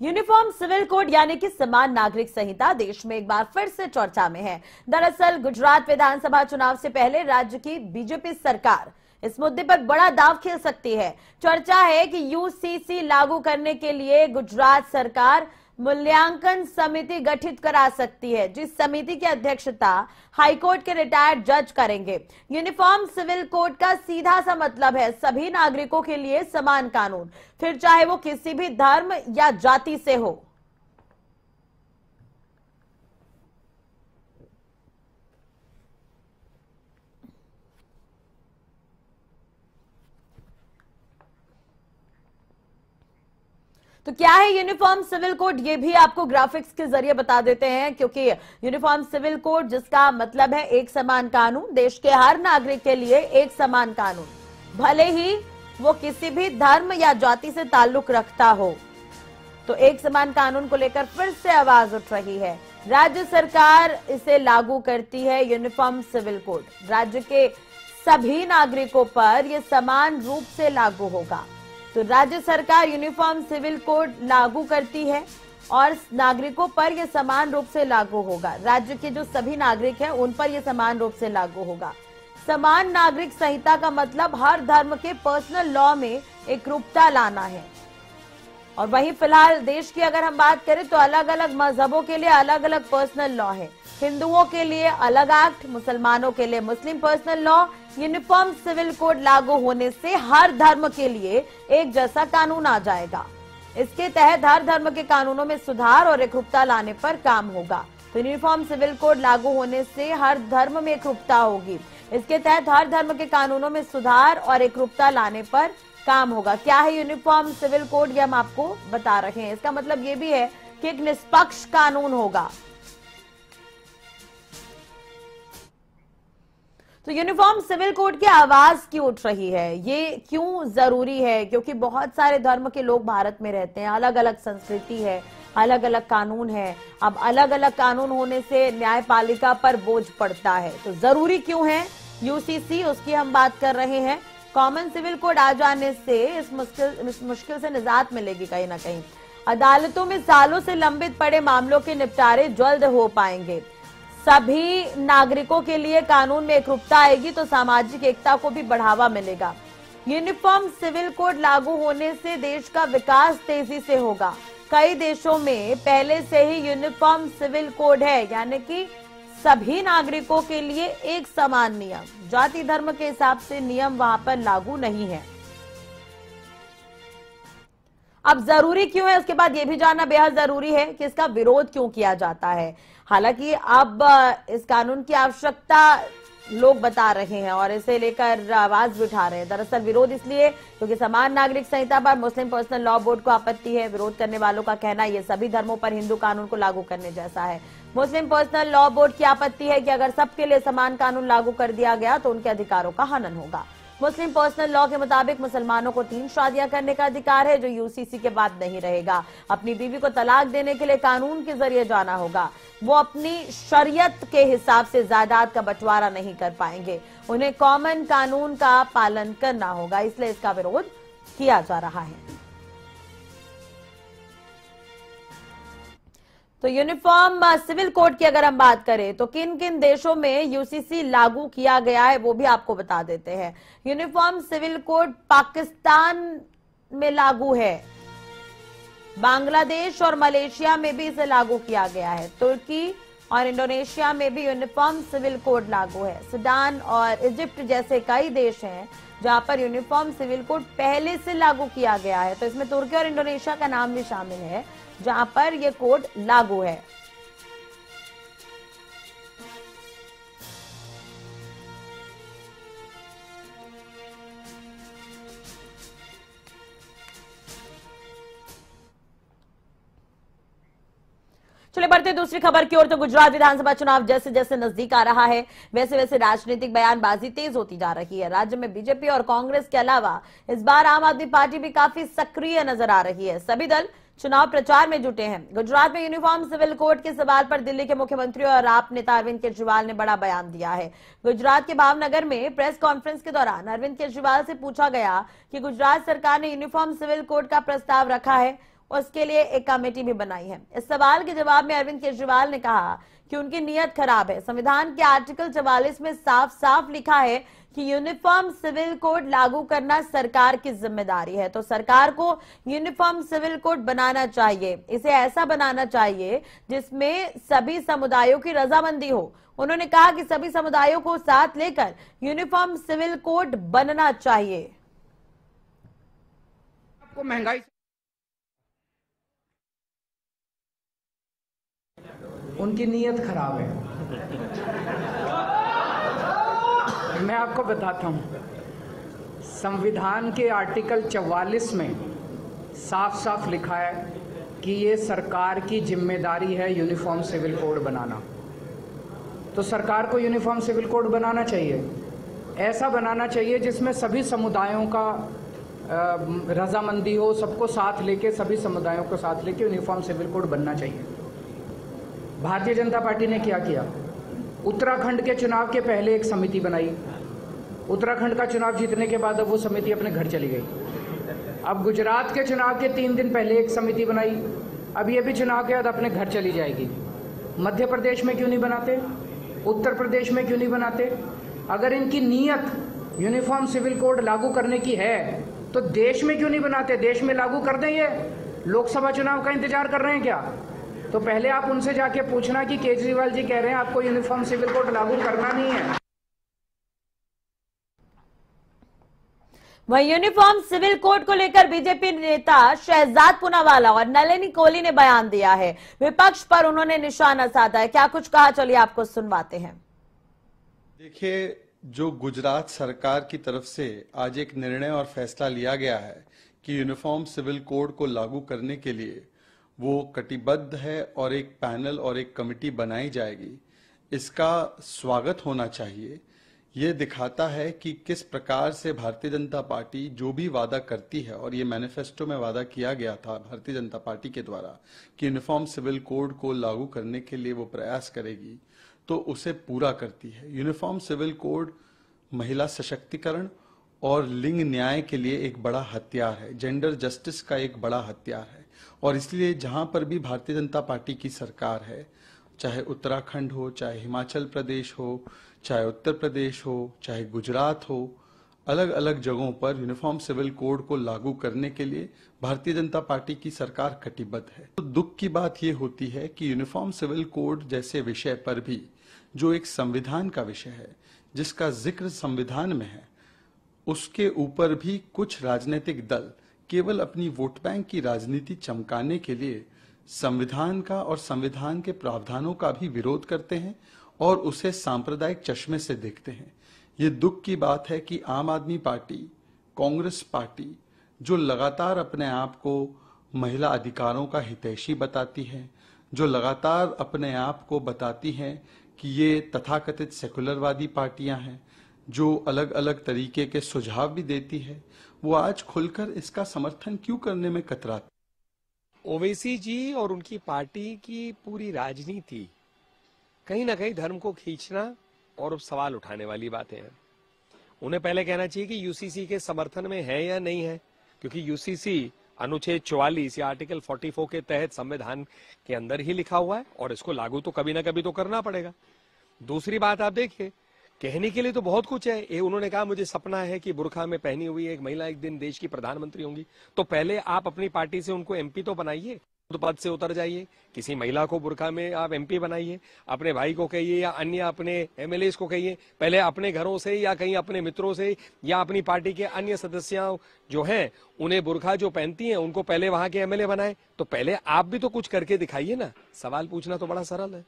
Uniform civil code यानी कि समान नागरिक संहिता देश में एक बार फिर से चर्चा में है। दरअसल गुजरात विधानसभा चुनाव से पहले राज्य की बीजेपी सरकार इस मुद्दे पर बड़ा दांव खेल सकती है। चर्चा है कि यूसीसी लागू करने के लिए गुजरात सरकार मूल्यांकन समिति गठित करा सकती है, जिस समिति की अध्यक्षता हाईकोर्ट के रिटायर्ड जज करेंगे। यूनिफॉर्म सिविल कोड का सीधा सा मतलब है सभी नागरिकों के लिए समान कानून, फिर चाहे वो किसी भी धर्म या जाति से हो। तो क्या है यूनिफॉर्म सिविल कोड, ये भी आपको ग्राफिक्स के जरिए बता देते हैं, क्योंकि यूनिफॉर्म सिविल कोड जिसका मतलब है एक समान कानून, देश के हर नागरिक के लिए एक समान कानून, भले ही वो किसी भी धर्म या जाति से ताल्लुक रखता हो। तो एक समान कानून को लेकर फिर से आवाज उठ रही है। राज्य सरकार इसे लागू करती है यूनिफॉर्म सिविल कोड, राज्य के सभी नागरिकों पर यह समान रूप से लागू होगा। तो राज्य सरकार यूनिफॉर्म सिविल कोड लागू करती है और नागरिकों पर यह समान रूप से लागू होगा। राज्य के जो सभी नागरिक हैं उन पर यह समान रूप से लागू होगा। समान नागरिक संहिता का मतलब हर धर्म के पर्सनल लॉ में एकरूपता लाना है। और वहीं फिलहाल देश की अगर हम बात करें तो अलग अलग मजहबों के लिए अलग अलग पर्सनल लॉ है। हिंदुओं के लिए अलग एक्ट, मुसलमानों के लिए Muslim personal law. Uniform civil code लागू होने से हर धर्म के लिए एक जैसा कानून आ जाएगा। इसके तहत हर धर्म के कानूनों में सुधार और एकरूपता लाने पर काम होगा। तो यूनिफॉर्म सिविल कोड लागू होने से हर धर्म में एकरूपता होगी। इसके तहत हर धर्म के कानूनों में सुधार और एकरूपता लाने पर काम होगा। क्या है यूनिफॉर्म सिविल कोड, ये हम आपको बता रहे हैं। इसका मतलब ये भी है कि एक निष्पक्ष कानून होगा। तो यूनिफॉर्म सिविल कोड की आवाज क्यों उठ रही है, ये क्यों जरूरी है? क्योंकि बहुत सारे धर्म के लोग भारत में रहते हैं, अलग अलग संस्कृति है, अलग अलग कानून है। अब अलग अलग कानून होने से न्यायपालिका पर बोझ पड़ता है। तो जरूरी क्यों है यूसीसी, उसकी हम बात कर रहे हैं। कॉमन सिविल कोड आ जाने से इस मुश्किल से निजात मिलेगी कहीं ना कहीं। अदालतों में सालों से लंबित पड़े मामलों के निपटारे जल्द हो पाएंगे। सभी नागरिकों के लिए कानून में एकरूपता आएगी तो सामाजिक एकता को भी बढ़ावा मिलेगा। यूनिफॉर्म सिविल कोड लागू होने से देश का विकास तेजी से होगा। कई देशों में पहले से ही यूनिफॉर्म सिविल कोड है, यानी कि सभी नागरिकों के लिए एक समान नियम, जाति धर्म के हिसाब से नियम वहां पर लागू नहीं है। अब जरूरी क्यों है, उसके बाद यह भी जानना बेहद जरूरी है कि इसका विरोध क्यों किया जाता है। हालांकि अब इस कानून की आवश्यकता लोग बता रहे हैं और इसे लेकर आवाज भी उठा रहे हैं। दरअसल विरोध इसलिए क्योंकि समान नागरिक संहिता पर मुस्लिम पर्सनल लॉ बोर्ड को आपत्ति है। विरोध करने वालों का कहना यह सभी धर्मों पर हिंदू कानून को लागू करने जैसा है। मुस्लिम पर्सनल लॉ बोर्ड की आपत्ति है कि अगर सबके लिए समान कानून लागू कर दिया गया तो उनके अधिकारों का हनन होगा। मुस्लिम पर्सनल लॉ के मुताबिक मुसलमानों को 3 शादियां करने का अधिकार है, जो यूसीसी के बाद नहीं रहेगा। अपनी बीवी को तलाक देने के लिए कानून के जरिए जाना होगा। वो अपनी शरीयत के हिसाब से जायदाद का बंटवारा नहीं कर पाएंगे। उन्हें कॉमन कानून का पालन करना होगा, इसलिए इसका विरोध किया जा रहा है। तो यूनिफॉर्म सिविल कोड की अगर हम बात करें तो किन किन देशों में यूसीसी लागू किया गया है वो भी आपको बता देते हैं। यूनिफॉर्म सिविल कोड पाकिस्तान में लागू है, बांग्लादेश और मलेशिया में भी इसे लागू किया गया है, तुर्की और इंडोनेशिया में भी यूनिफॉर्म सिविल कोड लागू है। सूडान और इजिप्ट जैसे कई देश हैं जहां पर यूनिफॉर्म सिविल कोड पहले से लागू किया गया है। तो इसमें तुर्की और इंडोनेशिया का नाम भी शामिल है जहां पर यह कोड लागू है। चलिए बढ़ते दूसरी खबर की ओर। तो गुजरात विधानसभा चुनाव जैसे जैसे नजदीक आ रहा है वैसे वैसे राजनीतिक बयानबाजी तेज होती जा रही है। राज्य में बीजेपी और कांग्रेस के अलावा इस बार आम आदमी पार्टी भी काफी सक्रिय नजर आ रही है। सभी दल चुनाव प्रचार में जुटे हैं। गुजरात में यूनिफॉर्म सिविल कोड के सवाल पर दिल्ली के मुख्यमंत्री और आप नेता अरविंद केजरीवाल ने बड़ा बयान दिया है। गुजरात के भावनगर में प्रेस कॉन्फ्रेंस के दौरान अरविंद केजरीवाल से पूछा गया कि गुजरात सरकार ने यूनिफॉर्म सिविल कोड का प्रस्ताव रखा है। उसके लिए एक कमेटी भी बनाई है। इस सवाल के जवाब में अरविंद केजरीवाल ने कहा कि उनकी नीयत खराब है। संविधान के आर्टिकल 44 में साफ साफ लिखा है कि यूनिफॉर्म सिविल कोड लागू करना सरकार की जिम्मेदारी है। तो सरकार को यूनिफॉर्म सिविल कोड बनाना चाहिए, इसे ऐसा बनाना चाहिए जिसमें सभी समुदायों की रजामंदी हो। उन्होंने कहा कि सभी समुदायों को साथ लेकर यूनिफॉर्म सिविल कोड बनना चाहिए। आपको महंगाई, उनकी नीयत खराब है। मैं आपको बताता हूं, संविधान के आर्टिकल 44 में साफ साफ लिखा है कि ये सरकार की जिम्मेदारी है यूनिफॉर्म सिविल कोड बनाना। तो सरकार को यूनिफॉर्म सिविल कोड बनाना चाहिए, ऐसा बनाना चाहिए जिसमें सभी समुदायों का रजामंदी हो, सबको साथ लेके, सभी समुदायों को साथ लेके यूनिफॉर्म सिविल कोड बनना चाहिए। भारतीय जनता पार्टी ने क्या किया? उत्तराखंड के चुनाव के पहले एक समिति बनाई, उत्तराखंड का चुनाव जीतने के बाद अब वो समिति अपने घर चली गई। अब गुजरात के चुनाव के 3 दिन पहले एक समिति बनाई, अब ये भी चुनाव के बाद अपने घर चली जाएगी। मध्य प्रदेश में क्यों नहीं बनाते? उत्तर प्रदेश में क्यों नहीं बनाते? अगर इनकी नीयत यूनिफॉर्म सिविल कोड लागू करने की है तो देश में क्यों नहीं बनाते? देश में लागू कर दें। ये लोकसभा चुनाव का इंतजार कर रहे हैं क्या? तो पहले आप उनसे जाके पूछना कि केजरीवाल जी कह रहे हैं आपको यूनिफॉर्म सिविल कोड लागू करना नहीं है। वहीं यूनिफॉर्म सिविल कोड को लेकर बीजेपी नेता शहजाद पूनावाला और नलिनी कोहली ने बयान दिया है। विपक्ष पर उन्होंने निशाना साधा है। क्या कुछ कहा, चलिए आपको सुनवाते हैं। देखिए, जो गुजरात सरकार की तरफ से आज एक निर्णय और फैसला लिया गया है कि यूनिफॉर्म सिविल कोड को लागू करने के लिए वो कटिबद्ध है और एक पैनल और एक कमेटी बनाई जाएगी, इसका स्वागत होना चाहिए। ये दिखाता है कि किस प्रकार से भारतीय जनता पार्टी जो भी वादा करती है, और ये मैनिफेस्टो में वादा किया गया था भारतीय जनता पार्टी के द्वारा कि यूनिफॉर्म सिविल कोड को लागू करने के लिए वो प्रयास करेगी, तो उसे पूरा करती है। यूनिफॉर्म सिविल कोड महिला सशक्तिकरण और लिंग न्याय के लिए एक बड़ा हथियार है, जेंडर जस्टिस का एक बड़ा हथियार है। और इसलिए जहां पर भी भारतीय जनता पार्टी की सरकार है, चाहे उत्तराखंड हो, चाहे हिमाचल प्रदेश हो, चाहे उत्तर प्रदेश हो, चाहे गुजरात हो, अलग अलग जगहों पर यूनिफॉर्म सिविल कोड को लागू करने के लिए भारतीय जनता पार्टी की सरकार कटिबद्ध है। तो दुख की बात यह होती है कि यूनिफॉर्म सिविल कोड जैसे विषय पर भी, जो एक संविधान का विषय है, जिसका जिक्र संविधान में है, उसके ऊपर भी कुछ राजनीतिक दल केवल अपनी वोट बैंक की राजनीति चमकाने के लिए संविधान का और संविधान के प्रावधानों का भी विरोध करते हैं और उसे सांप्रदायिक चश्मे से देखते हैं। ये दुख की बात है कि आम आदमी पार्टी, कांग्रेस पार्टी, जो लगातार अपने आप को महिला अधिकारों का हितैषी बताती है, जो लगातार अपने आप को बताती हैं कि ये तथाकथित सेकुलरवादी पार्टियां हैं, जो अलग अलग तरीके के सुझाव भी देती है, वो आज खुलकर इसका समर्थन क्यों करने में कतराती? ओवैसी जी और उनकी पार्टी की पूरी राजनीति कहीं ना कहीं धर्म को खींचना और सवाल उठाने वाली बातें हैं। उन्हें पहले कहना चाहिए कि यूसीसी के समर्थन में है या नहीं है, क्योंकि यूसीसी अनुच्छेद 44 या आर्टिकल 44 के तहत संविधान के अंदर ही लिखा हुआ है और इसको लागू तो कभी ना कभी तो करना पड़ेगा। दूसरी बात आप देखिए, कहने के लिए तो बहुत कुछ है। ये उन्होंने कहा मुझे सपना है कि बुर्खा में पहनी हुई एक महिला एक दिन देश की प्रधानमंत्री होंगी। तो पहले आप अपनी पार्टी से उनको एमपी तो बनाइए, तो पद से उतर जाइए, किसी महिला को बुर्खा में आप एमपी बनाइए, अपने भाई को कहिए या अन्य अपने एमएलए को कहिए, पहले अपने घरों से या कहीं अपने मित्रों से या अपनी पार्टी के अन्य सदस्यों जो हैं उन्हें बुर्खा जो पहनती हैं उनको पहले वहां के एमएलए बनाए। तो पहले आप भी तो कुछ करके दिखाइए ना। सवाल पूछना तो बड़ा सरल है।